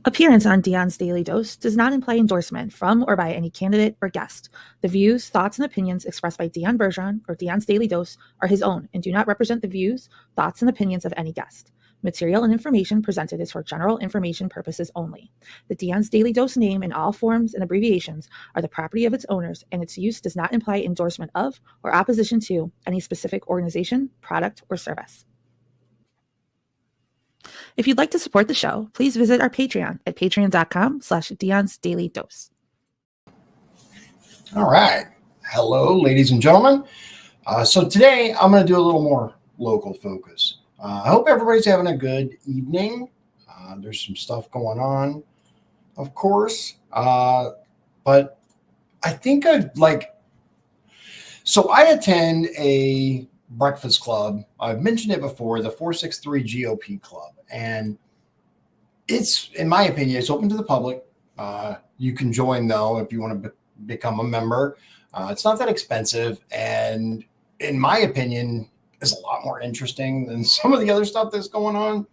Appearance on Dion's Daily Dose does not imply endorsement from or by any candidate or guest. The views, thoughts, and opinions expressed by Dion Bergeron or Dion's Daily Dose are his own and do not represent the views, thoughts, and opinions of any guest. Material and information presented is for general information purposes only. The Dion's Daily Dose name in all forms and abbreviations are the property of its owners, and its use does not imply endorsement of or opposition to any specific organization, product, or service. If you'd like to support the show, please visit our Patreon at patreon.com/Dion's Daily Dose. All right. Hello, ladies and gentlemen. So today I'm going to do a little more local focus. I hope everybody's having a good evening. There's some stuff going on, of course. But I think so I attend a breakfast club. I've mentioned it before, the 463 GOP Club. And it's, in my opinion, it's open to the public. You can join, though, if you want to become a member. It's not that expensive. And in my opinion, is a lot more interesting than some of the other stuff that's going on.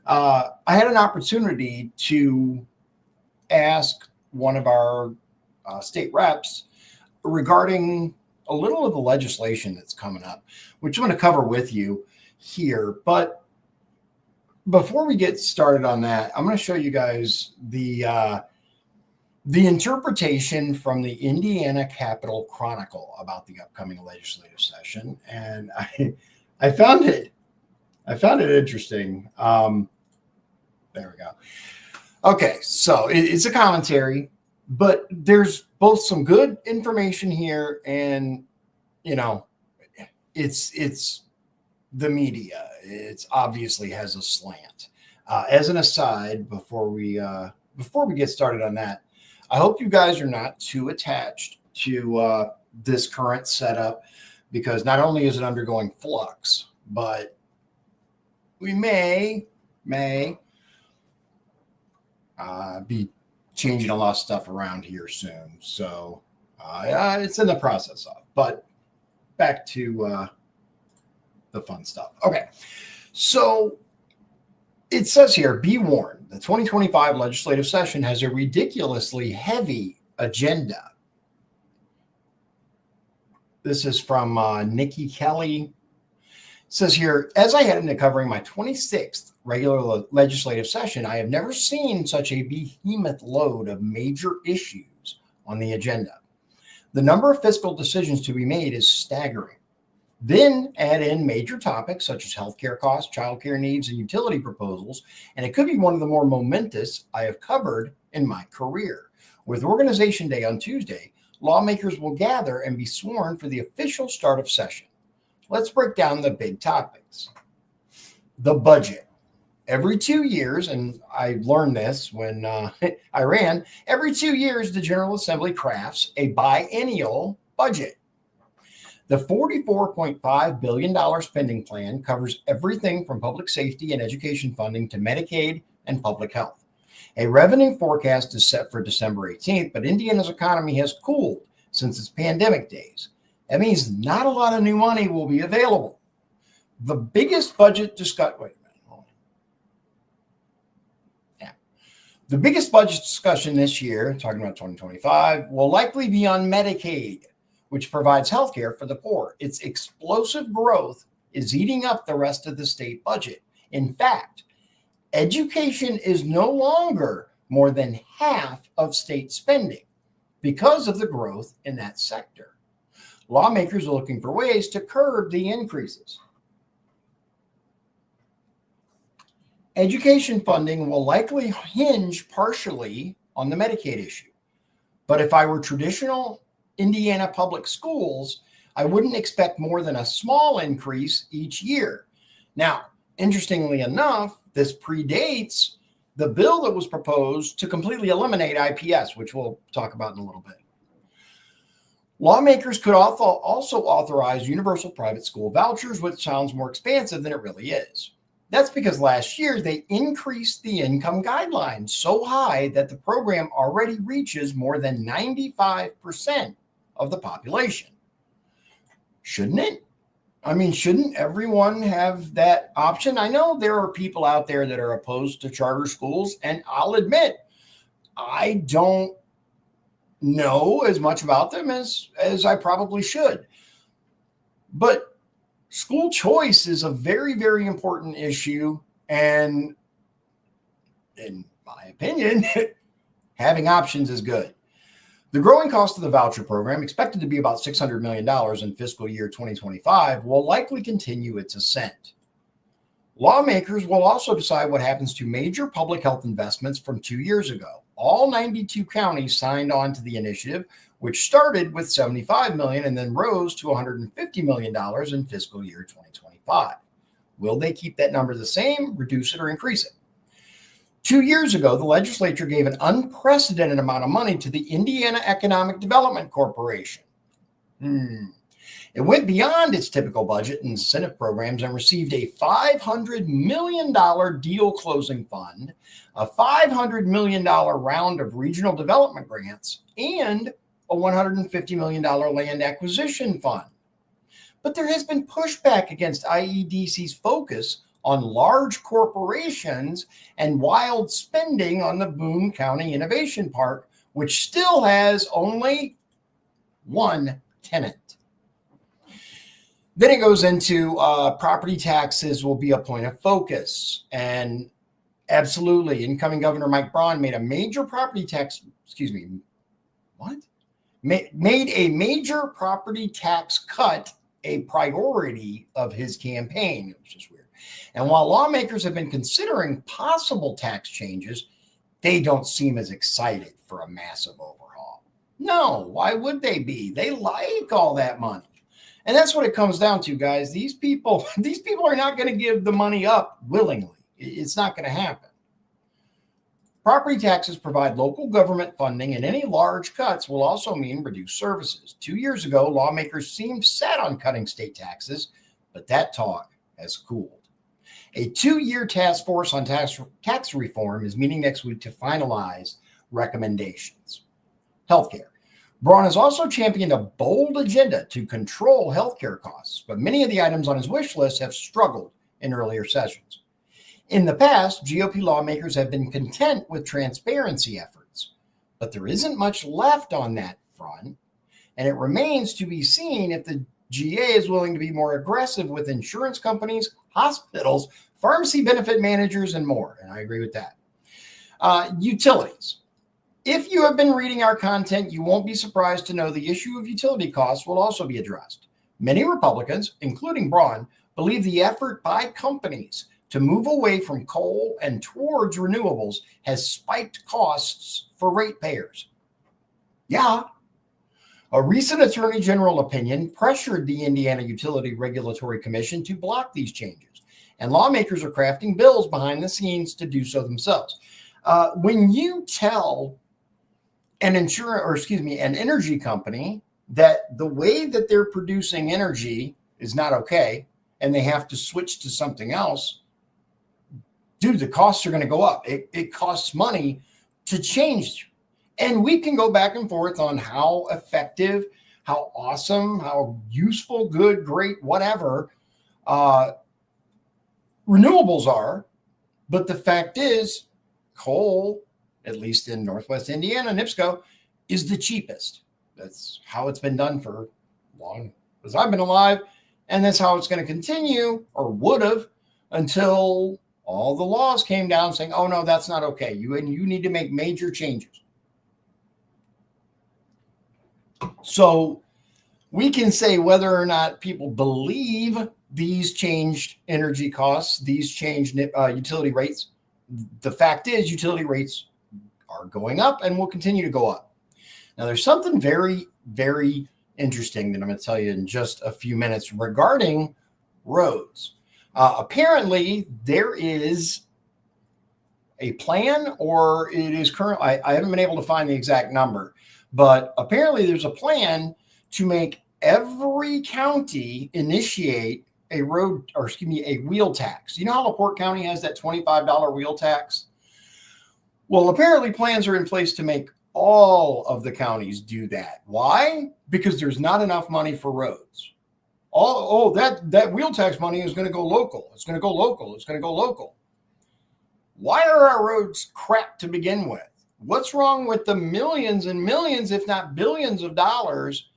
I had an opportunity to ask one of our state reps regarding a little of the legislation that's coming up, which I'm going to cover with you here. But before we get started on that, I'm going to show you guys the interpretation from the Indiana Capitol Chronicle about the upcoming legislative session, and I found it interesting. There we go. Okay, so it's a commentary, but there's both some good information here, and it's the media. It's obviously has a slant. As an aside, before we get started on that, I hope you guys are not too attached to this current setup, because not only is it undergoing flux, but we may be changing a lot of stuff around here soon. So it's in the process of. But back to the fun stuff. Okay, so it says here, be warned, the 2025 legislative session has a ridiculously heavy agenda. This is from Nikki Kelly. It says here, as I head into covering my 26th regular legislative session, I have never seen such a behemoth load of major issues on the agenda. The number of fiscal decisions to be made is staggering. Then add in major topics such as healthcare costs, childcare needs, and utility proposals, and it could be one of the more momentous I have covered in my career. With Organization Day on Tuesday, lawmakers will gather and be sworn for the official start of session. Let's break down the big topics. The budget. Every 2 years, and I learned this when I ran, every 2 years the General Assembly crafts a biennial budget. The $44.5 billion spending plan covers everything from public safety and education funding to Medicaid and public health. A revenue forecast is set for December 18th, but Indiana's economy has cooled since its pandemic days. That means not a lot of new money will be available. The biggest budget discussion, The biggest budget discussion this year, talking about 2025, will likely be on Medicaid, which provides health care for the poor. Its explosive growth is eating up the rest of the state budget. In fact, education is no longer more than half of state spending because of the growth in that sector. Lawmakers are looking for ways to curb the increases. Education funding will likely hinge partially on the Medicaid issue. But if I were traditional Indiana public schools, I wouldn't expect more than a small increase each year. Now, interestingly enough, this predates the bill that was proposed to completely eliminate IPS, which we'll talk about in a little bit. Lawmakers could also authorize universal private school vouchers, which sounds more expansive than it really is. That's because last year they increased the income guidelines so high that the program already reaches more than 95% of the population. Shouldn't it? I mean, shouldn't everyone have that option? I know there are people out there that are opposed to charter schools, and I'll admit, I don't know as much about them as I probably should. But school choice is a very, very important issue. And in my opinion, having options is good. The growing cost of the voucher program, expected to be about $600 million in fiscal year 2025, will likely continue its ascent. Lawmakers will also decide what happens to major public health investments from 2 years ago. All 92 counties signed on to the initiative, which started with $75 million and then rose to $150 million in fiscal year 2025. Will they keep that number the same, reduce it, or increase it? 2 years ago, the legislature gave an unprecedented amount of money to the Indiana Economic Development Corporation. It went beyond its typical budget and incentive programs and received a $500 million deal closing fund, a $500 million round of regional development grants, and a $150 million land acquisition fund. But there has been pushback against IEDC's focus on large corporations and wild spending on the Boone County Innovation Park, which still has only one tenant. Then it goes into property taxes will be a point of focus. And absolutely, incoming Governor Mike Braun made a major property tax, made a major property tax cut a priority of his campaign. It was just weird. And while lawmakers have been considering possible tax changes, they don't seem as excited for a massive overhaul. No, why would they be? They like all that money. And that's what it comes down to, guys. These people are not going to give the money up willingly. It's not going to happen. Property taxes provide local government funding, and any large cuts will also mean reduced services. 2 years ago, lawmakers seemed set on cutting state taxes, but that talk has cooled. A 2-year task force on tax reform is meeting next week to finalize recommendations. Healthcare. Braun has also championed a bold agenda to control healthcare costs, but many of the items on his wish list have struggled in earlier sessions. In the past, GOP lawmakers have been content with transparency efforts, but there isn't much left on that front, and it remains to be seen if the GA is willing to be more aggressive with insurance companies, hospitals, pharmacy benefit managers, and more. And I agree with that. Utilities. If you have been reading our content, you won't be surprised to know the issue of utility costs will also be addressed. Many Republicans, including Braun, believe the effort by companies to move away from coal and towards renewables has spiked costs for ratepayers. Yeah. A recent Attorney General opinion pressured the Indiana Utility Regulatory Commission to block these changes, and lawmakers are crafting bills behind the scenes to do so themselves. When you tell an energy company that the way that they're producing energy is not okay, and they have to switch to something else, dude, the costs are going to go up. It costs money to change. And we can go back and forth on how effective, how awesome, how useful, good, great, whatever renewables are. But the fact is, coal, at least in Northwest Indiana, NIPSCO, is the cheapest. That's how it's been done for long as I've been alive. And that's how it's going to continue, or would have, until all the laws came down saying, oh, no, that's not okay. You need to make major changes. So we can say whether or not people believe these changed energy costs, these changed utility rates. The fact is, utility rates are going up and will continue to go up. Now, there's something very, very interesting that I'm going to tell you in just a few minutes regarding roads. Apparently, there is a plan, or it is current. I haven't been able to find the exact number, but apparently there's a plan to make every county initiate a wheel tax. You know how Porte County has that $25 wheel tax? Well, apparently plans are in place to make all of the counties do that. Why? Because there's not enough money for roads. That wheel tax money is going to go local. It's going to go local. It's going to go local. Why are our roads crap to begin with? What's wrong with the millions and millions, if not billions of dollars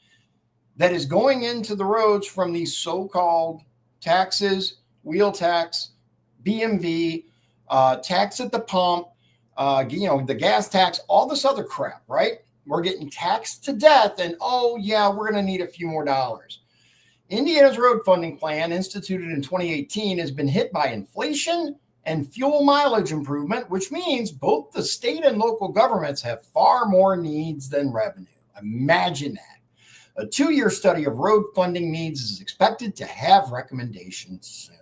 that is going into the roads from these so-called taxes, wheel tax, BMV, tax at the pump, the gas tax, all this other crap, right? We're getting taxed to death, and we're going to need a few more dollars. Indiana's road funding plan, instituted in 2018, has been hit by inflation and fuel mileage improvement, which means both the state and local governments have far more needs than revenue. Imagine that. A 2-year study of road funding needs is expected to have recommendations soon.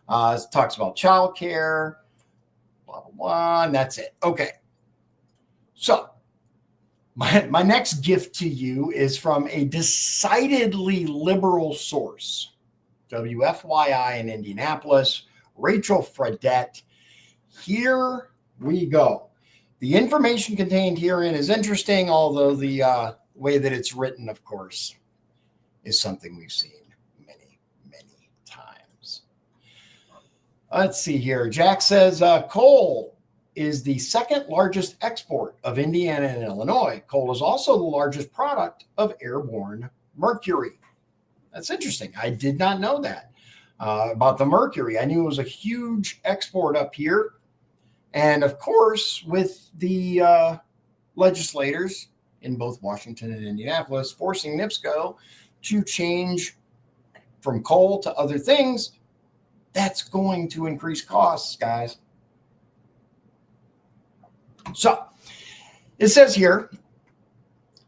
It talks about childcare, blah, blah, blah, and that's it. Okay. So my next gift to you is from a decidedly liberal source, WFYI in Indianapolis, Rachel Fredette. Here we go. The information contained herein is interesting, although the way that it's written, of course, is something we've seen many, many times. Let's see here. Jack says coal is the second largest export of Indiana and Illinois. Coal is also the largest product of airborne mercury. That's interesting. I did not know that about the mercury. I knew it was a huge export up here. And of course, with the legislators in both Washington and Indianapolis forcing NIPSCO to change from coal to other things, that's going to increase costs, guys. So it says here,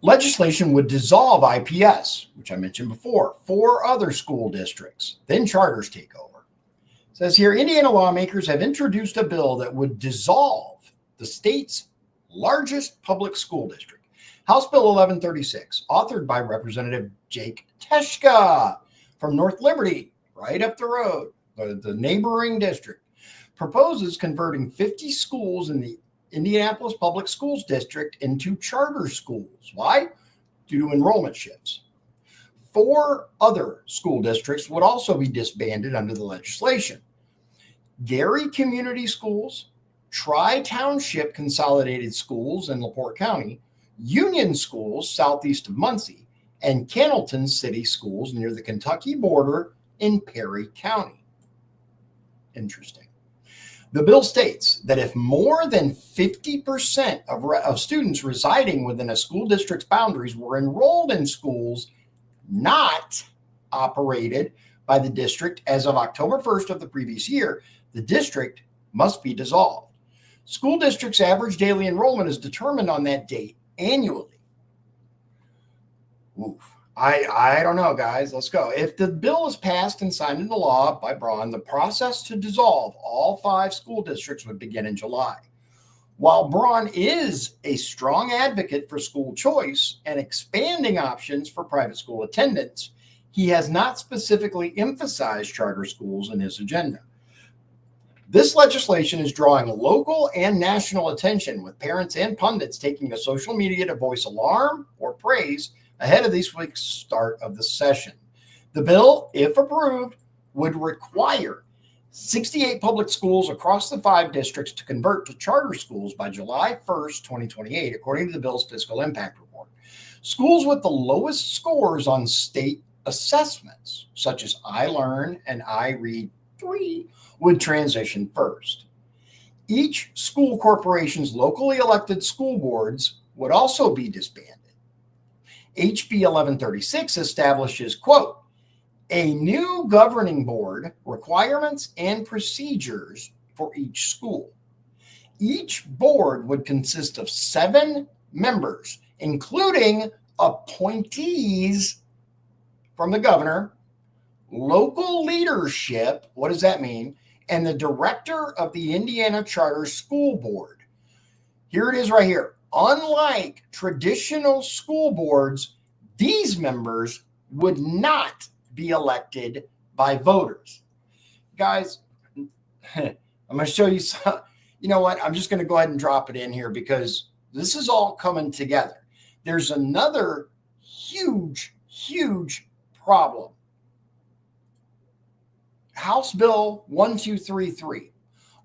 legislation would dissolve IPS, which I mentioned before, 4 other school districts, then charters take over. It says here, Indiana lawmakers have introduced a bill that would dissolve the state's largest public school district. House Bill 1136, authored by Representative Jake Teshka from North Liberty, right up the road, the neighboring district, proposes converting 50 schools in the Indianapolis Public Schools District into charter schools. Why? Due to enrollment shifts. 4 other school districts would also be disbanded under the legislation. Gary Community Schools, Tri-Township Consolidated Schools in LaPorte County, Union Schools southeast of Muncie, and Cannleton City Schools near the Kentucky border in Perry County. Interesting. The bill states that if more than 50% of students residing within a school district's boundaries were enrolled in schools not operated by the district as of October 1st of the previous year, the district must be dissolved. School districts' average daily enrollment is determined on that date annually. Oof. I don't know, guys. Let's go. If the bill is passed and signed into law by Braun, the process to dissolve all 5 school districts would begin in July. While Braun is a strong advocate for school choice and expanding options for private school attendance, he has not specifically emphasized charter schools in his agenda. This legislation is drawing local and national attention, with parents and pundits taking to social media to voice alarm or praise ahead of this week's start of the session. The bill, if approved, would require 68 public schools across the 5 districts to convert to charter schools by July 1st, 2028, according to the bill's fiscal impact report. Schools with the lowest scores on state assessments, such as iLearn and iRead 3, would transition first. Each school corporation's locally elected school boards would also be disbanded. HB 1136 establishes, quote, a new governing board, requirements and procedures for each school. Each board would consist of 7 members, including appointees from the governor, local leadership, what does that mean, and the director of the Indiana Charter School Board. Here it is right here. Unlike traditional school boards, these members would not be elected by voters. Guys, I'm going to show you some. You know what? I'm just going to go ahead and drop it in here because this is all coming together. There's another huge, huge problem House Bill 1233,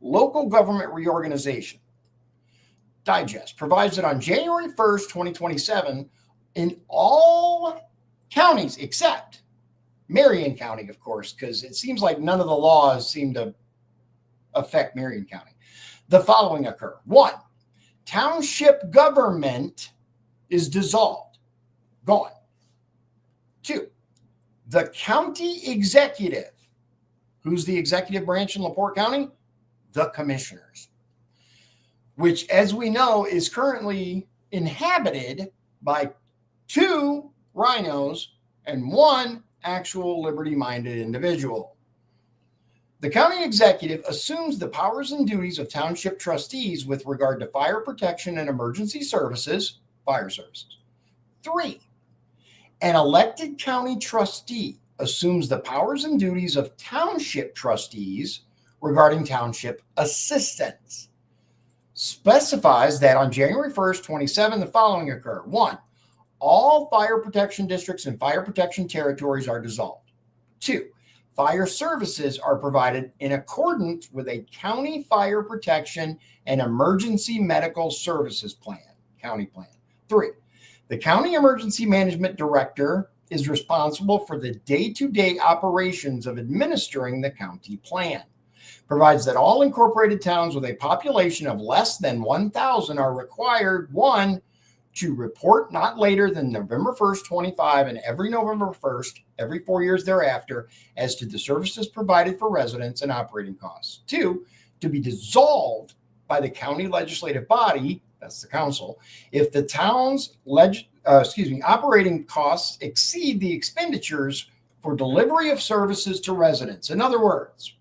Local Government Reorganization Digest, provides that on January 1st, 2027, in all counties except Marion County, of course, because it seems like none of the laws seem to affect Marion County, the following occur. 1, township government is dissolved, gone. 2, the county executive. Who's the executive branch in LaPorte County? The commissioners, which, as we know, is currently inhabited by 2 rhinos and 1 actual liberty-minded individual. The county executive assumes the powers and duties of township trustees with regard to fire protection and emergency services, fire services. 3, an elected county trustee assumes the powers and duties of township trustees regarding township assistance. Specifies that on January 1st, 27, the following occur. 1, all fire protection districts and fire protection territories are dissolved. 2, fire services are provided in accordance with a county fire protection and emergency medical services plan, county plan. 3, the county emergency management director is responsible for the day-to-day operations of administering the county plan. Provides that all incorporated towns with a population of less than 1,000 are required, 1, to report not later than November 1st, 25, and every November 1st, every 4 years thereafter, as to the services provided for residents and operating costs. 2, to be dissolved by the county legislative body, that's the council, if the town's operating costs exceed the expenditures for delivery of services to residents. In other words,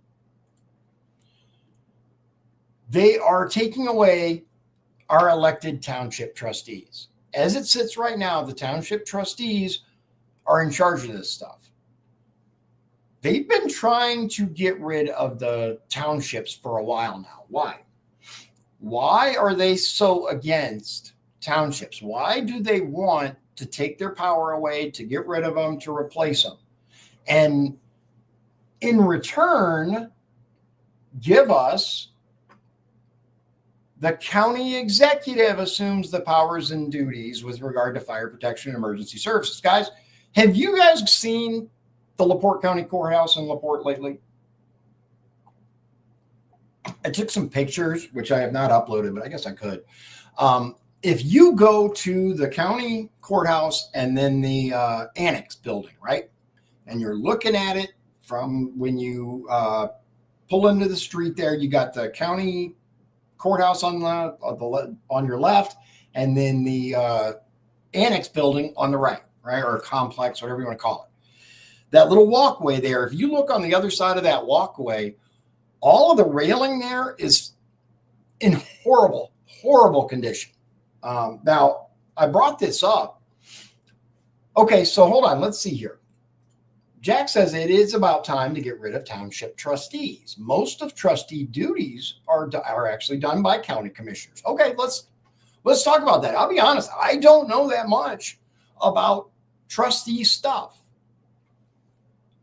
they are taking away our elected township trustees. As it sits right now, the township trustees are in charge of this stuff. They've been trying to get rid of the townships for a while now. Why? Why are they so against townships? Why do they want to take their power away, to get rid of them, to replace them? And in return, give us the county executive assumes the powers and duties with regard to fire protection and emergency services. Guys, have you guys seen the LaPorte County Courthouse in LaPorte lately? I took some pictures, which I have not uploaded, but I guess I could. If you go to the county courthouse and then the annex building, right? And you're looking at it from when you pull into the street there, you got the county courthouse on your left, and then the annex building on the right, or complex, whatever you want to call it. That little walkway there, if you look on the other side of that walkway, all of the railing there is in horrible, horrible condition. Now, I brought this up. Okay, so hold on. Let's see here. Jack says it is about time to get rid of township trustees. Most of trustee duties are actually done by county commissioners. Okay, let's talk about that. I'll be honest, I don't know that much about trustee stuff.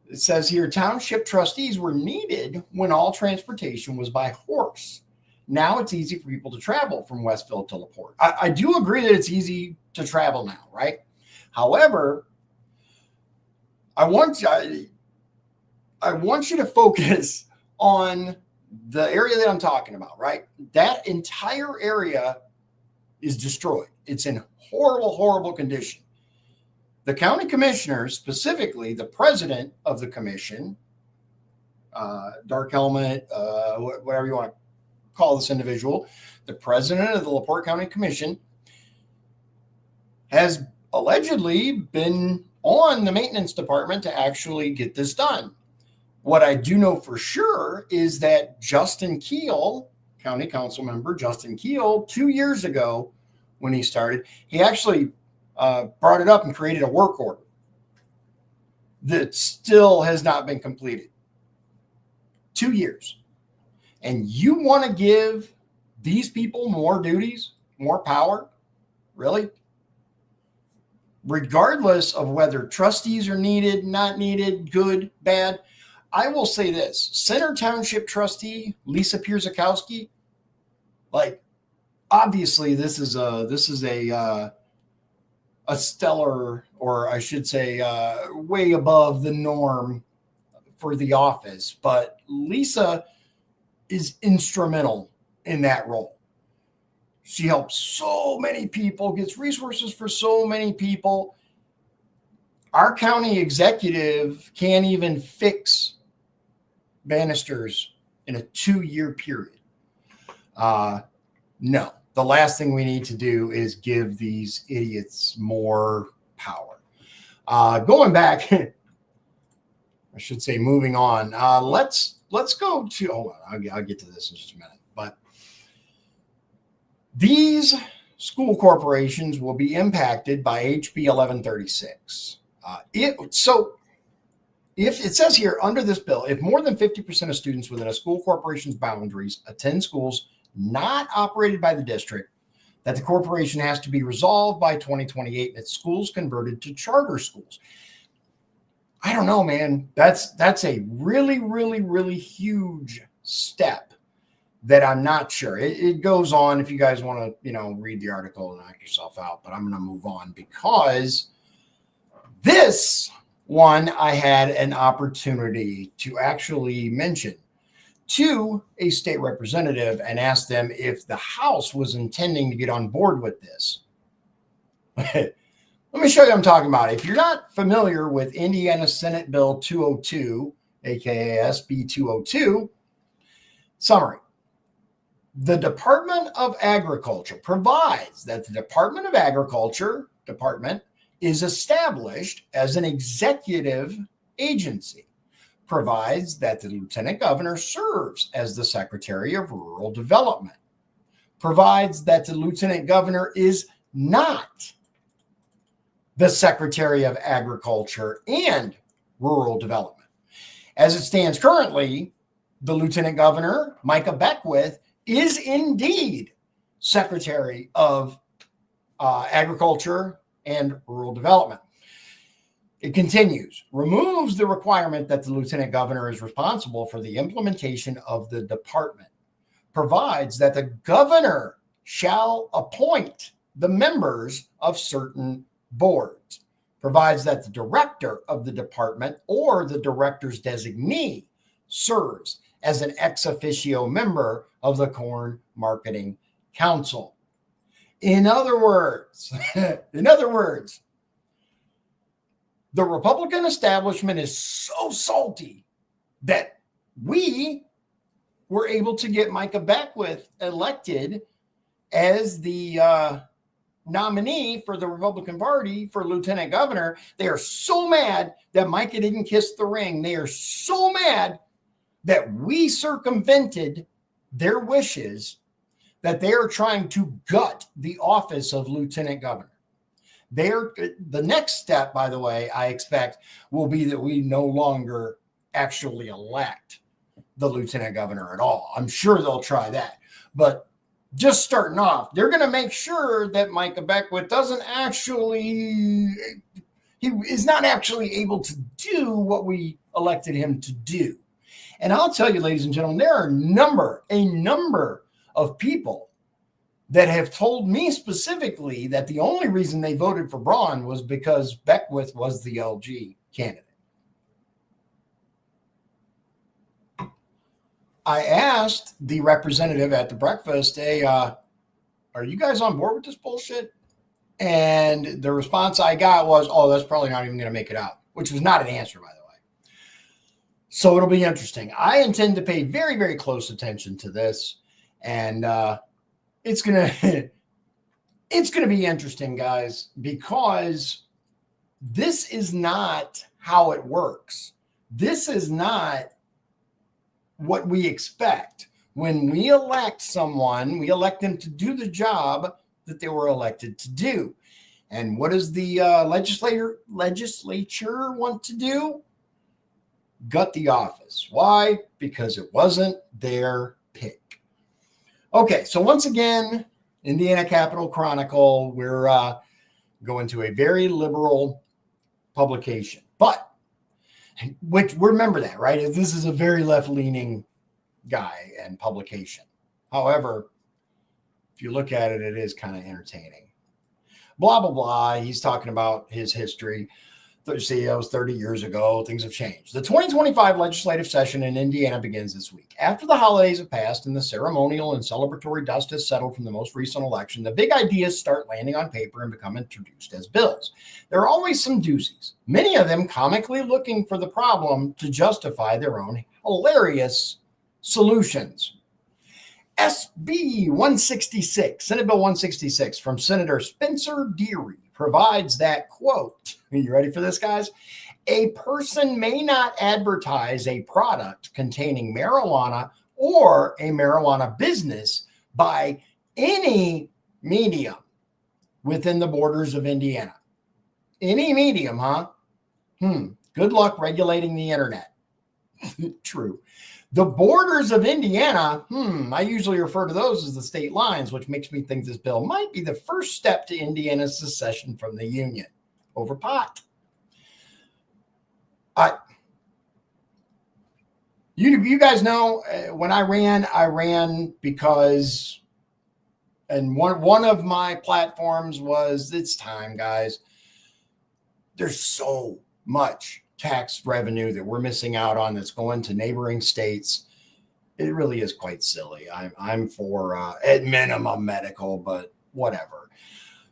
It says here, township trustees were needed when all transportation was by horse. Now it's easy for people to travel from Westville to LaPorte. I do agree that it's easy to travel now, right? However, I want you to focus on the area that I'm talking about, right? That entire area is destroyed. It's in horrible, horrible condition. The county commissioners, specifically the president of the commission, dark helmet, whatever you want to call this individual, the president of the LaPorte County Commission has allegedly been on the maintenance department to actually get this done. What I do know for sure is that Justin Keel, county council member Justin Keel, 2 years ago when he started, he actually brought it up and created a work order that still has not been completed. 2 years. And you want to give these people more duties, more power? Really? Regardless of whether trustees are needed, not needed, good, bad, I will say this: Center Township trustee Lisa Pierzakowski, like, obviously this is a stellar, or I should say, way above the norm for the office. But Lisa is instrumental in that role. She helps so many people, gets resources for so many people. Our county executive can't even fix banisters in a 2-year period. No, the last thing we need to do is give these idiots more power. Going back, I should say, moving on. Let's go to. Hold on, I'll get to this in just a minute. But these school corporations will be impacted by HB 1136. If it says here under this bill, if more than 50% of students within a school corporation's boundaries attend schools not operated by the district, that the corporation has to be resolved by 2028 and its schools converted to charter schools. I don't know, man. That's a really, really, really huge step that I'm not sure. It goes on. If you guys want to, read the article and knock yourself out, but I'm going to move on because this one I had an opportunity to actually mention to a state representative and ask them if the House was intending to get on board with this. Let me show you what I'm talking about. If you're not familiar with Indiana Senate Bill 202, aka SB 202, summary. The Department of Agriculture provides that the Department of Agriculture is established as an executive agency, provides that the Lieutenant Governor serves as the Secretary of Rural Development, provides that the Lieutenant Governor is not the Secretary of Agriculture and Rural Development. As it stands currently, the Lieutenant Governor, Micah Beckwith, is indeed Secretary of Agriculture and Rural Development. It continues, removes the requirement that the Lieutenant Governor is responsible for the implementation of the department, provides that the governor shall appoint the members of certain boards, provides that the director of the department or the director's designee serves as an ex officio member of the Corn Marketing Council. In other words, the Republican establishment is so salty that we were able to get Micah Beckwith elected as the nominee for the Republican Party for Lieutenant Governor. They are so mad that Micah didn't kiss the ring. They are so mad that we circumvented their wishes that they are trying to gut the office of Lieutenant Governor. The next step, by the way, I expect will be that we no longer actually elect the Lieutenant Governor at all. I'm sure they'll try that. But just starting off, they're going to make sure that Micah Beckwith he is not actually able to do what we elected him to do. And I'll tell you, ladies and gentlemen, there are a number of people that have told me specifically that the only reason they voted for Braun was because Beckwith was the LG candidate. I asked the representative at the breakfast, hey, are you guys on board with this bullshit? And the response I got was, oh, that's probably not even going to make it out, which was not an answer, by the way. So it'll be interesting. I intend to pay very, very close attention to this. And it's gonna be interesting, guys, because this is not how it works. This is not what we expect. When we elect someone, we elect them to do the job that they were elected to do. And what does the legislature want to do? Gut the office. Why? Because it wasn't their pick. Okay, so once again, Indiana Capital Chronicle, we're going to a very liberal publication. But which remember that, right? This is a very left-leaning guy and publication. However, if you look at it, it is kind of entertaining. Blah, blah, blah. He's talking about his history. CEOs 30 years ago, things have changed. The 2025 legislative session in Indiana begins this week. After the holidays have passed and the ceremonial and celebratory dust has settled from the most recent election, the big ideas start landing on paper and become introduced as bills. There are always some doozies, many of them comically looking for the problem to justify their own hilarious solutions. SB 166, Senate Bill 166 from Senator Spencer Deary provides that, quote, are you ready for this, guys? A person may not advertise a product containing marijuana or a marijuana business by any medium within the borders of Indiana. Any medium, huh? Good luck regulating the internet. True. The borders of Indiana, I usually refer to those as the state lines, which makes me think this bill might be the first step to Indiana's secession from the Union over pot. You guys know when I ran because, and one of my platforms was, it's time, guys. There's so much tax revenue that we're missing out on that's going to neighboring states. It really is quite silly. I'm for at minimum medical, but whatever.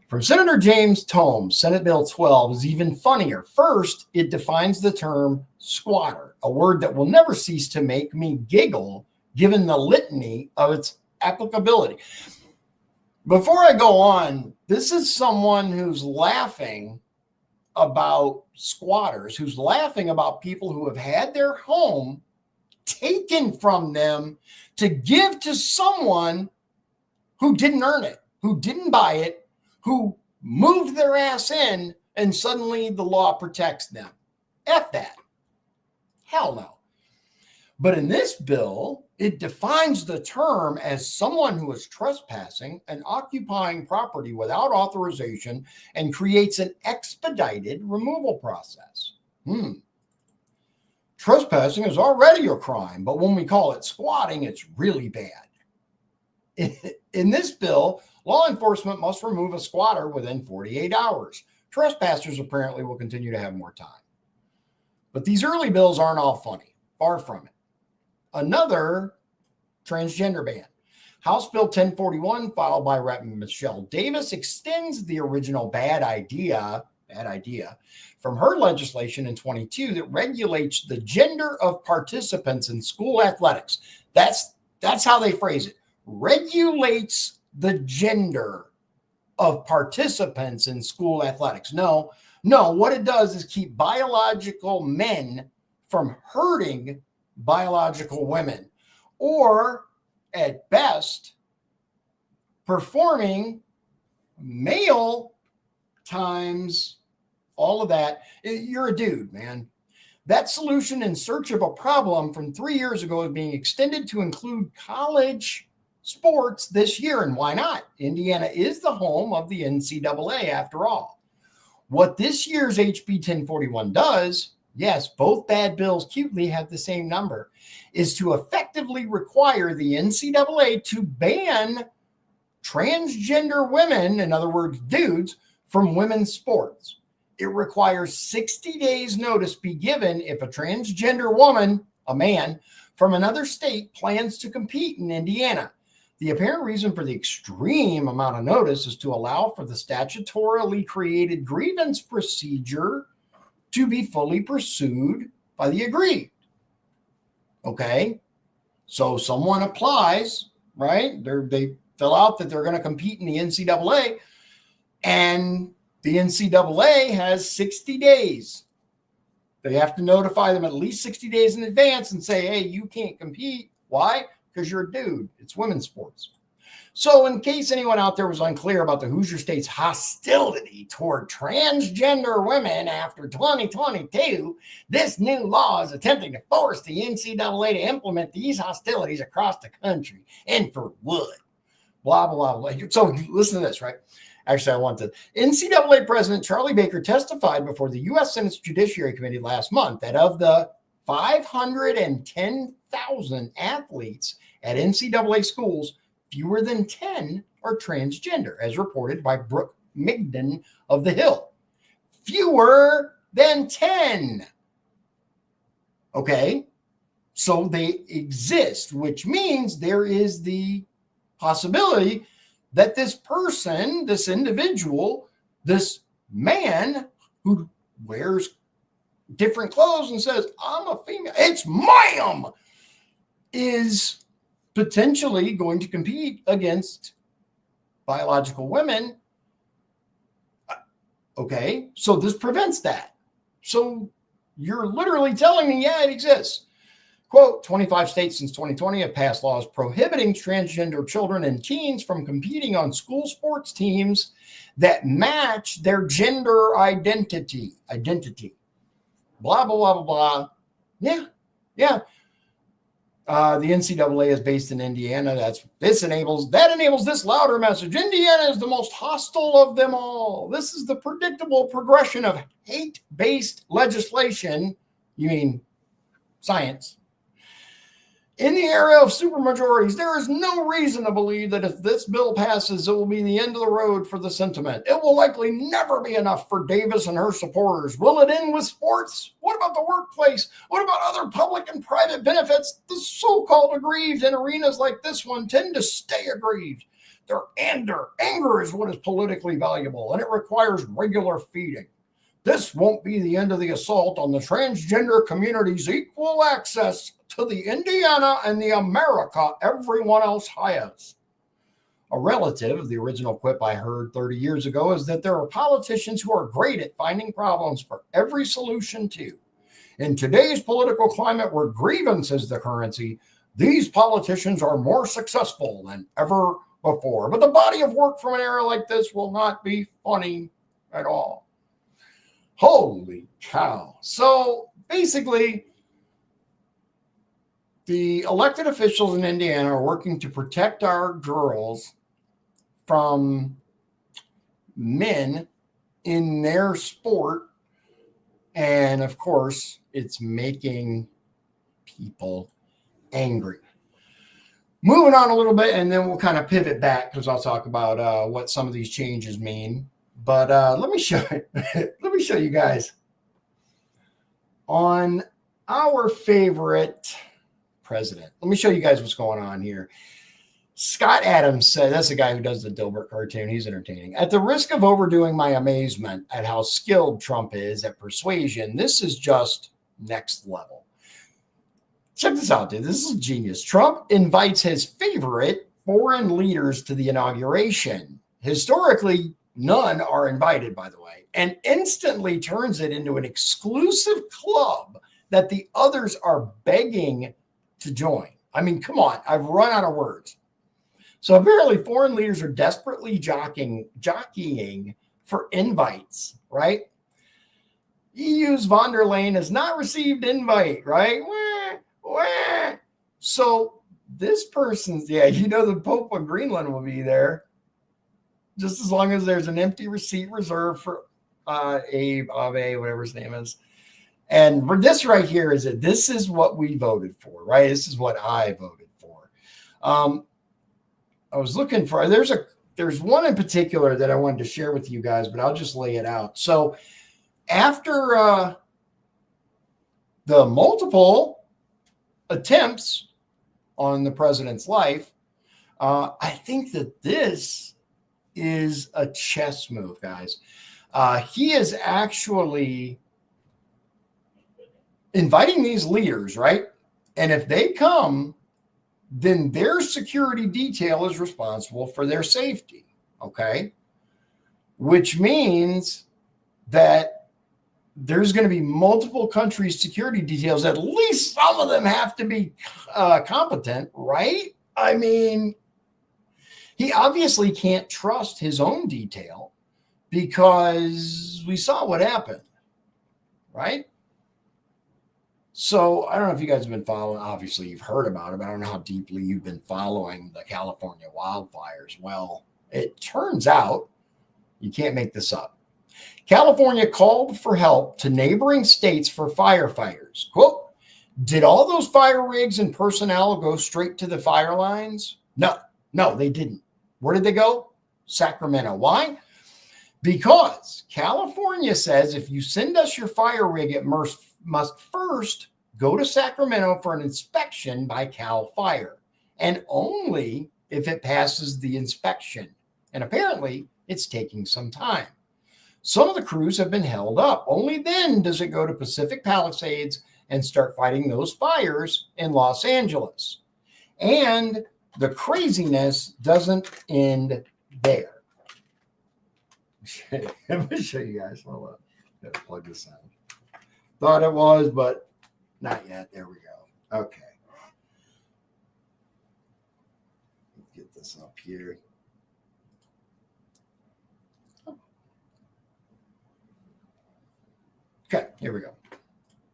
From Senator James Tome, Senate Bill 12 is even funnier. First, it defines the term squatter, a word that will never cease to make me giggle given the litany of its applicability. Before I go on, this is someone who's laughing about squatters, who's laughing about people who have had their home taken from them to give to someone who didn't earn it, who didn't buy it, who moved their ass in, and suddenly the law protects them. F that. Hell no. But in this bill, it defines the term as someone who is trespassing and occupying property without authorization and creates an expedited removal process. Trespassing is already a crime, but when we call it squatting, it's really bad. In this bill, law enforcement must remove a squatter within 48 hours. Trespassers apparently will continue to have more time. But these early bills aren't all funny. Far from it. Another transgender ban. House Bill 1041, filed by Rep. Michelle Davis, extends the original bad idea from her legislation in 22 that regulates the gender of participants in school athletics. That's how they phrase it. Regulates the gender of participants in school athletics. No, what it does is keep biological men from hurting biological women, or at best, performing male times all of that. You're a dude, man. That solution in search of a problem from 3 years ago is being extended to include college sports this year. And why not? Indiana is the home of the NCAA after all. What this year's HB 1041 does, yes, both bad bills cutely have the same number, is to effectively require the NCAA to ban transgender women, in other words, dudes, from women's sports. It requires 60 days notice be given if a transgender woman, a man, from another state plans to compete in Indiana. The apparent reason for the extreme amount of notice is to allow for the statutorily created grievance procedure to be fully pursued by the aggrieved. Okay, so someone applies, right? They fill out that they're going to compete in the NCAA, and the NCAA has 60 days. They have to notify them at least 60 days in advance and say, hey, you can't compete. Why? Because you're a dude. It's women's sports. So in case anyone out there was unclear about the Hoosier State's hostility toward transgender women after 2022, this new law is attempting to force the NCAA to implement these hostilities across the country. And for what? blah, blah, blah. So listen to this, right? Actually, I want to. NCAA President Charlie Baker testified before the U.S. Senate's Judiciary Committee last month that of the 510,000 athletes at NCAA schools, fewer than 10 are transgender, as reported by Brooke Migden of The Hill. Fewer than 10. Okay, so they exist, which means there is the possibility that this person, this individual, this man who wears different clothes and says, I'm a female, it's ma'am, is potentially going to compete against biological women. Okay, so this prevents that. So you're literally telling me, yeah, it exists. Quote, 25 states since 2020 have passed laws prohibiting transgender children and teens from competing on school sports teams that match their gender identity. Blah, blah, blah, blah, blah. Yeah. The NCAA is based in Indiana. That enables this louder message. Indiana is the most hostile of them all. This is the predictable progression of hate-based legislation. You mean science. In the era of supermajorities, there is no reason to believe that if this bill passes, it will be the end of the road for the sentiment. It will likely never be enough for Davis and her supporters. Will it end with sports? What about the workplace? What about other public and private benefits? The so-called aggrieved in arenas like this one tend to stay aggrieved. Their anger is what is politically valuable, and it requires regular feeding. This won't be the end of the assault on the transgender community's equal access to the Indiana and the America everyone else has. A relative of the original quip I heard 30 years ago is that there are politicians who are great at finding problems for every solution to. In today's political climate where grievance is the currency, these politicians are more successful than ever before. But the body of work from an era like this will not be funny at all. Holy cow. So basically, the elected officials in Indiana are working to protect our girls from men in their sport. And of course, it's making people angry. Moving on a little bit, and then we'll kind of pivot back because I'll talk about what some of these changes mean. But let me show you guys on our favorite president. Let me show you guys what's going on here. Scott Adams said, that's the guy who does the Dilbert cartoon. He's entertaining. At the risk of overdoing my amazement at how skilled Trump is at persuasion, this is just next level. Check this out, dude. This is genius. Trump invites his favorite foreign leaders to the inauguration. Historically, none are invited, by the way, and instantly turns it into an exclusive club that the others are begging to join. I mean, come on, I've run out of words. So apparently foreign leaders are desperately jockeying for invites, right? EU's von der Leyen has not received invite, right? So this person's, the Pope of Greenland will be there. Just as long as there's an empty receipt reserved for Abe, whatever his name is. And for this right here is that this is what we voted for, right? This is what I voted for. I was looking for, there's one in particular that I wanted to share with you guys, but I'll just lay it out. So after the multiple attempts on the president's life, I think that this is a chess move, guys. He is actually inviting these leaders, right? And if they come, then their security detail is responsible for their safety, okay? Which means that there's going to be multiple countries' security details. At least some of them have to be competent, right? I mean, he obviously can't trust his own detail because we saw what happened, right? So I don't know if you guys have been following. Obviously, you've heard about it, but I don't know how deeply you've been following the California wildfires. Well, it turns out you can't make this up. California called for help to neighboring states for firefighters. Quote, did all those fire rigs and personnel go straight to the fire lines? No, they didn't. Where did they go? Sacramento. Why? Because California says if you send us your fire rig, it must first go to Sacramento for an inspection by Cal Fire, and only if it passes the inspection. And apparently, it's taking some time. Some of the crews have been held up. Only then does it go to Pacific Palisades and start fighting those fires in Los Angeles. And the craziness doesn't end there. Let me show you guys. Hold on. Gotta plug this in. Thought it was, but not yet. There we go. Okay. Let's get this up here. Okay, here we go.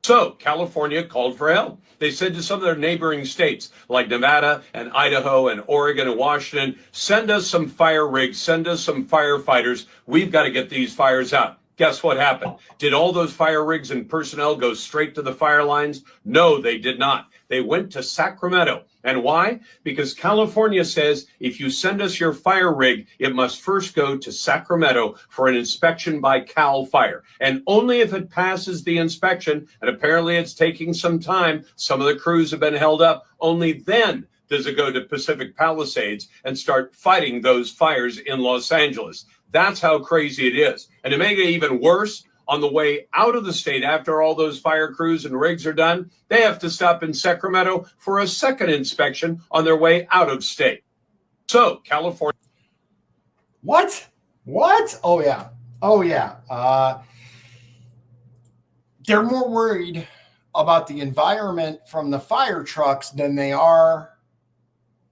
So California called for help. They said to some of their neighboring states like Nevada and Idaho and Oregon and Washington, send us some fire rigs, send us some firefighters. We've got to get these fires out. Guess what happened? Did all those fire rigs and personnel go straight to the fire lines? No, they did not. They went to Sacramento. And why? Because California says if you send us your fire rig, it must first go to Sacramento for an inspection by Cal Fire. And only if it passes the inspection, and apparently it's taking some time, some of the crews have been held up, only then does it go to Pacific Palisades and start fighting those fires in Los Angeles. That's how crazy it is. And to make it even worse, on the way out of the state, after all those fire crews and rigs are done, they have to stop in Sacramento for a second inspection on their way out of state. So, California. What? Oh, yeah. They're more worried about the environment from the fire trucks than they are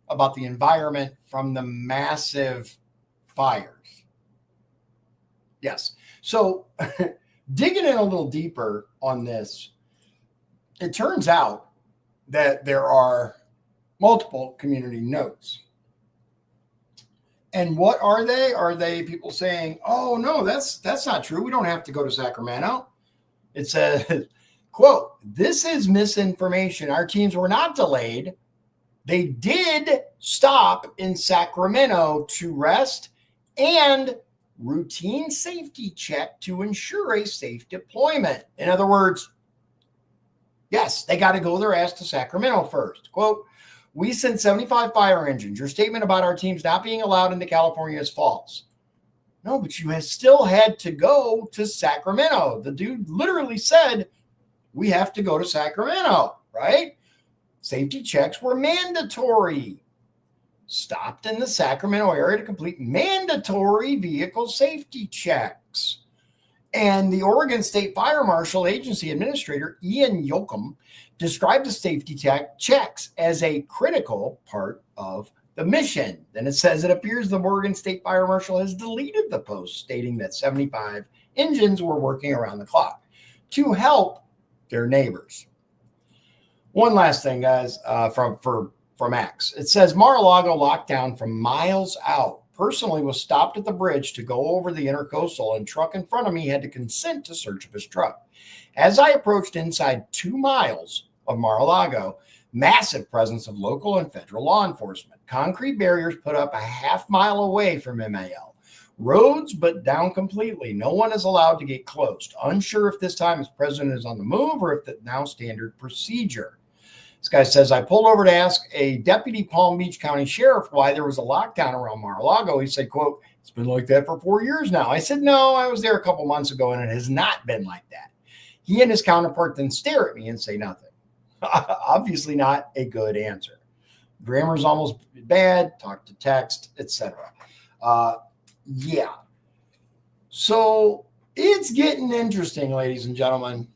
about the environment from the massive fires. Yes. So digging in a little deeper on this, it turns out that there are multiple community notes. And what are they? Are they people saying, oh, no, that's not true. We don't have to go to Sacramento. It says, quote, this is misinformation. Our teams were not delayed. They did stop in Sacramento to rest and routine safety check to ensure a safe deployment. In other words, yes, they got to go their ass to Sacramento first. Quote, we sent 75 fire engines. Your statement about our teams not being allowed into California is false. No, but you have still had to go to Sacramento. The dude literally said, we have to go to Sacramento, right? Safety checks were mandatory. Stopped in the Sacramento area to complete mandatory vehicle safety checks. And the Oregon State Fire Marshal Agency Administrator Ian Yoakum described the safety checks as a critical part of the mission. Then it says it appears the Oregon State Fire Marshal has deleted the post, stating that 75 engines were working around the clock to help their neighbors. One last thing, guys, from X. It says Mar-a-Lago locked down from miles out. Personally was stopped at the bridge to go over the intercoastal, and truck in front of me had to consent to search of his truck. As I approached inside 2 miles of Mar-a-Lago, massive presence of local and federal law enforcement. Concrete barriers put up a half-mile away from MAL. Roads but down completely. No one is allowed to get close. Unsure if this time his president is on the move or if the now standard procedure. This guy says, I pulled over to ask a deputy Palm Beach County sheriff why there was a lockdown around Mar-a-Lago. He said, quote, it's been like that for 4 years now. I said, no, I was there a couple months ago and it has not been like that. He and his counterpart then stare at me and say nothing. Obviously not a good answer. Grammar's almost bad, talk to text, etc. Yeah. So it's getting interesting, ladies and gentlemen,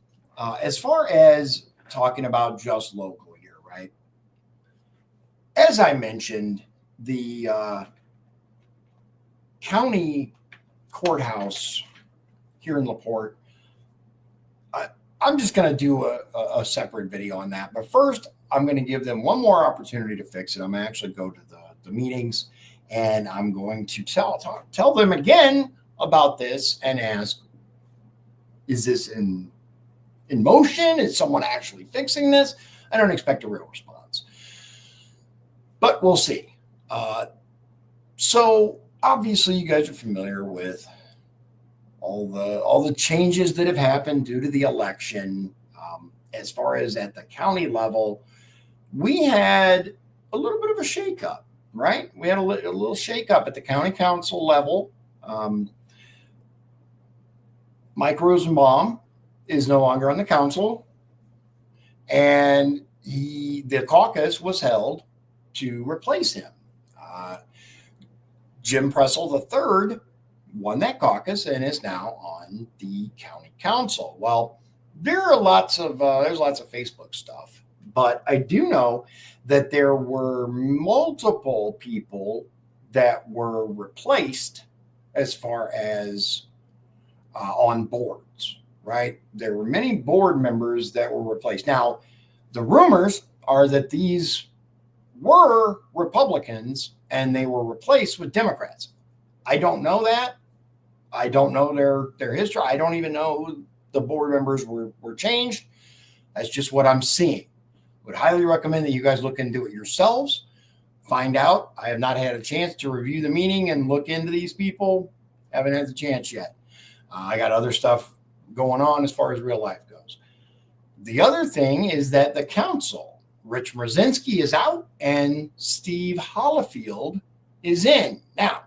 as far as talking about just local here, right? As I mentioned, the county courthouse here in LaPorte, I'm just going to do a separate video on that. But first, I'm going to give them one more opportunity to fix it. I'm going to actually go to the meetings, and I'm going to tell them again about this and ask, is this in motion? Is someone actually fixing this? I don't expect a real response, but we'll see. So obviously you guys are familiar with all the changes that have happened due to the election. As far as at the county level, we had a little bit of a shakeup, right? We had a little shakeup at the county council level. Mike Rosenbaum is no longer on the council, and the caucus was held to replace him. Jim Pressel III won that caucus and is now on the county council. Well, there's lots of Facebook stuff, but I do know that there were multiple people that were replaced as far as on boards, right? There were many board members that were replaced. Now, the rumors are that these were Republicans and they were replaced with Democrats. I don't know that. I don't know their history. I don't even know who the board members were changed. That's just what I'm seeing. Would highly recommend that you guys look into it yourselves. Find out. I have not had a chance to review the meeting and look into these people. Haven't had the chance yet. I got other stuff going on as far as real life goes. The other thing is that the council, Rich Mrazinski is out and Steve Hollifield is in. Now,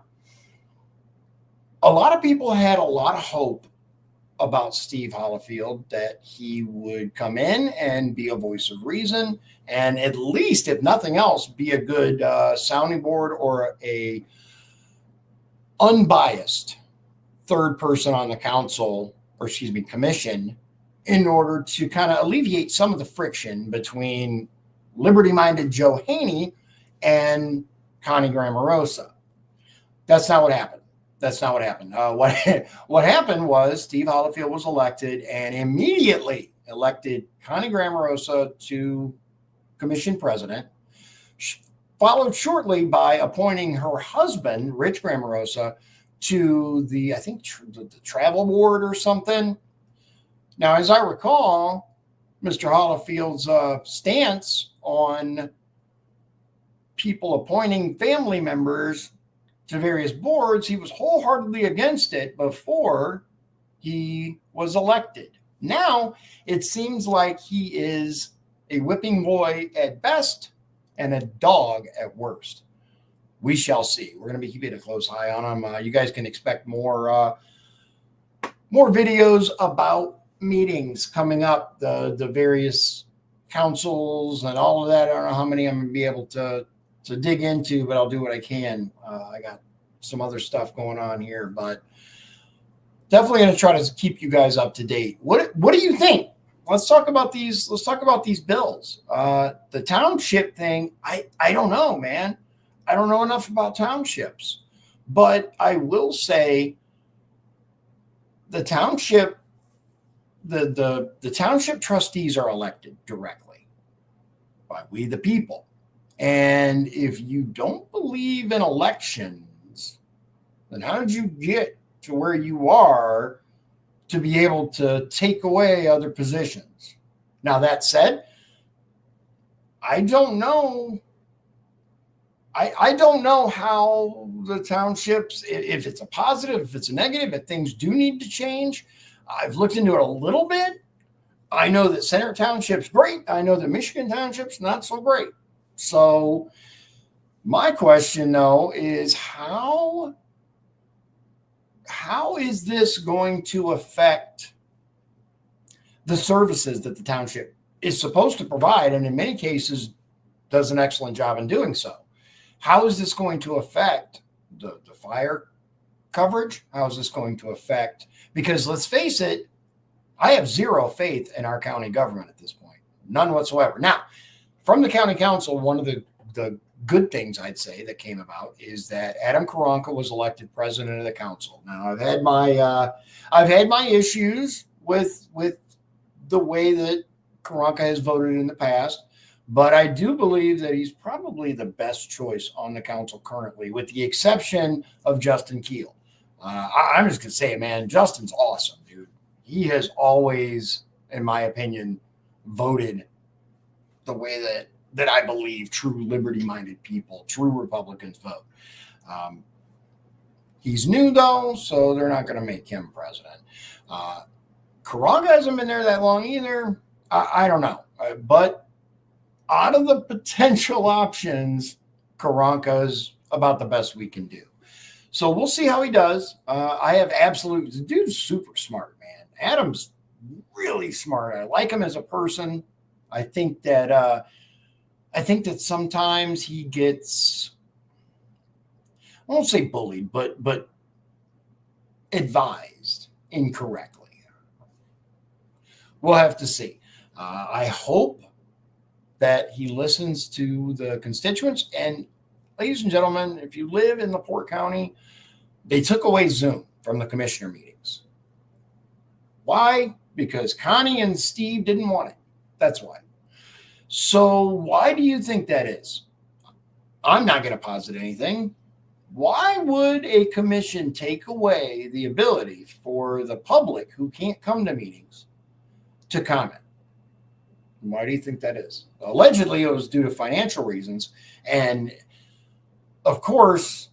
a lot of people had a lot of hope about Steve Hollifield, that he would come in and be a voice of reason and at least, if nothing else, be a good sounding board or a unbiased third person on the council, or commission, in order to kind of alleviate some of the friction between liberty-minded Joe Haney and Connie Grammarosa. That's not what happened. What happened was Steve Hollifield was elected and immediately elected Connie Grammarosa to commission president, followed shortly by appointing her husband, Rich Grammarosa, to the travel board or something. Now, as I recall, Mr. Hollifield's stance on people appointing family members to various boards, he was wholeheartedly against it before he was elected. Now, it seems like he is a whipping boy at best and a dog at worst. We shall see. We're going to be keeping a close eye on him. You guys can expect more videos about meetings coming up, the various councils and all of that. I don't know how many I'm going to be able to dig into, but I'll do what I can. I got some other stuff going on here, but definitely going to try to keep you guys up to date. What do you think? Let's talk about these. Let's talk about these bills. The township thing. I don't know, man. I don't know enough about townships, but I will say the township, the township trustees are elected directly by we the people. And if you don't believe in elections, then how did you get to where you are to be able to take away other positions? Now, that said, I don't know. I don't know how the townships, if it's a positive, if it's a negative, if things do need to change. I've looked into it a little bit. I know that Center Township's great. I know that Michigan Township's not so great. So my question, though, is how is this going to affect the services that the township is supposed to provide, and in many cases does an excellent job in doing so? How is this going to affect the fire coverage? How is this going to affect? Because let's face it, I have zero faith in our county government at this point, none whatsoever. Now, from the county council, one of the good things I'd say that came about is that Adam Karanka was elected president of the council. Now, I've had my issues with the way that Karanka has voted in the past, but I do believe that he's probably the best choice on the council currently, with the exception of Justin Keel. I'm just going to say it, man. Justin's awesome, dude. He has always, in my opinion, voted the way that I believe true liberty-minded people, true Republicans vote. He's new, though, so they're not going to make him president. Karanka hasn't been there that long either. I don't know. But out of the potential options, Karanka is about the best we can do. So we'll see how he does. I have the dude's super smart, man. Adam's really smart. I like him as a person. I think that sometimes he gets, I won't say bullied, but advised incorrectly. We'll have to see. I hope that he listens to the constituents. And ladies and gentlemen, if you live in LaPorte County, they took away Zoom from the commissioner meetings. Why? Because Connie and Steve didn't want it. That's why. So why do you think that is? I'm not going to posit anything. Why would a commission take away the ability for the public who can't come to meetings to comment? Why do you think that is? Allegedly, it was due to financial reasons. And of course,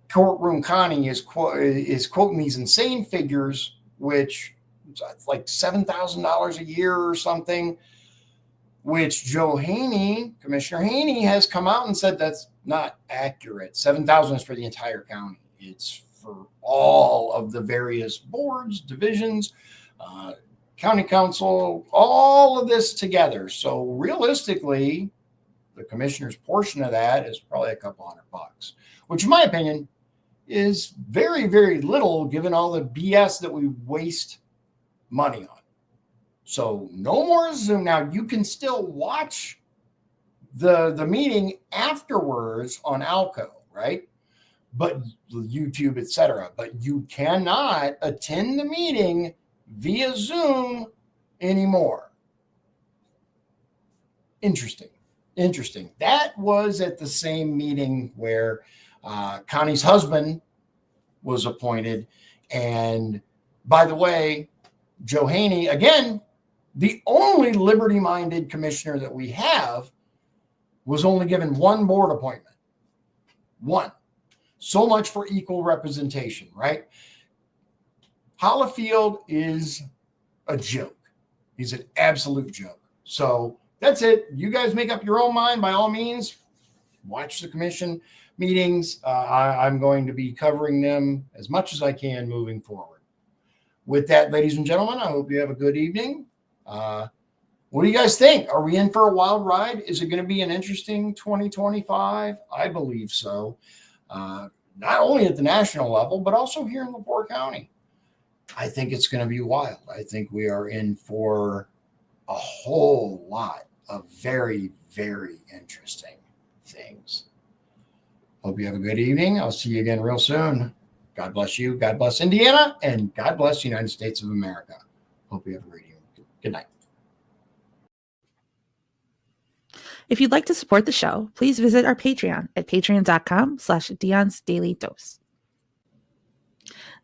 Courtroom Connie is quoting these insane figures, which it's like $7,000 a year or something, which Commissioner Haney has come out and said that's not accurate. $7,000 is for the entire county. It's for all of the various boards, divisions, county council, all of this together. So realistically, the commissioner's portion of that is probably a couple $100, which in my opinion is very, very little given all the BS that we waste money on. So no more Zoom. Now you can still watch the meeting afterwards on Alco, right? But YouTube, etc. But you cannot attend the meeting via Zoom anymore. Interesting. That was at the same meeting where Connie's husband was appointed. And by the way, Joe Haney, again, the only liberty-minded commissioner that we have, was only given one board appointment. One. So much for equal representation, right? Hollifield is a joke. He's an absolute joke. So that's it. You guys make up your own mind by all means. Watch the commission meetings. I'm going to be covering them as much as I can moving forward. With that, ladies and gentlemen, I hope you have a good evening. What do you guys think? Are we in for a wild ride? Is it going to be an interesting 2025? I believe so. Not only at the national level, but also here in LaPorte County. I think it's going to be wild. I think we are in for a whole lot of very, very interesting things. Hope you have a good evening. I'll see you again real soon. God bless you. God bless Indiana. And God bless the United States of America. Hope you have a great evening. Good night. If you'd like to support the show, please visit our Patreon at patreon.com/Dion's Daily Dose.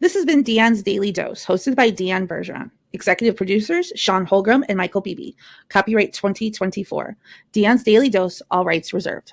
This has been Dion's Daily Dose, hosted by Dion Bergeron. Executive producers, Sean Holgram and Michael Beebe. Copyright 2024. Dion's Daily Dose, all rights reserved.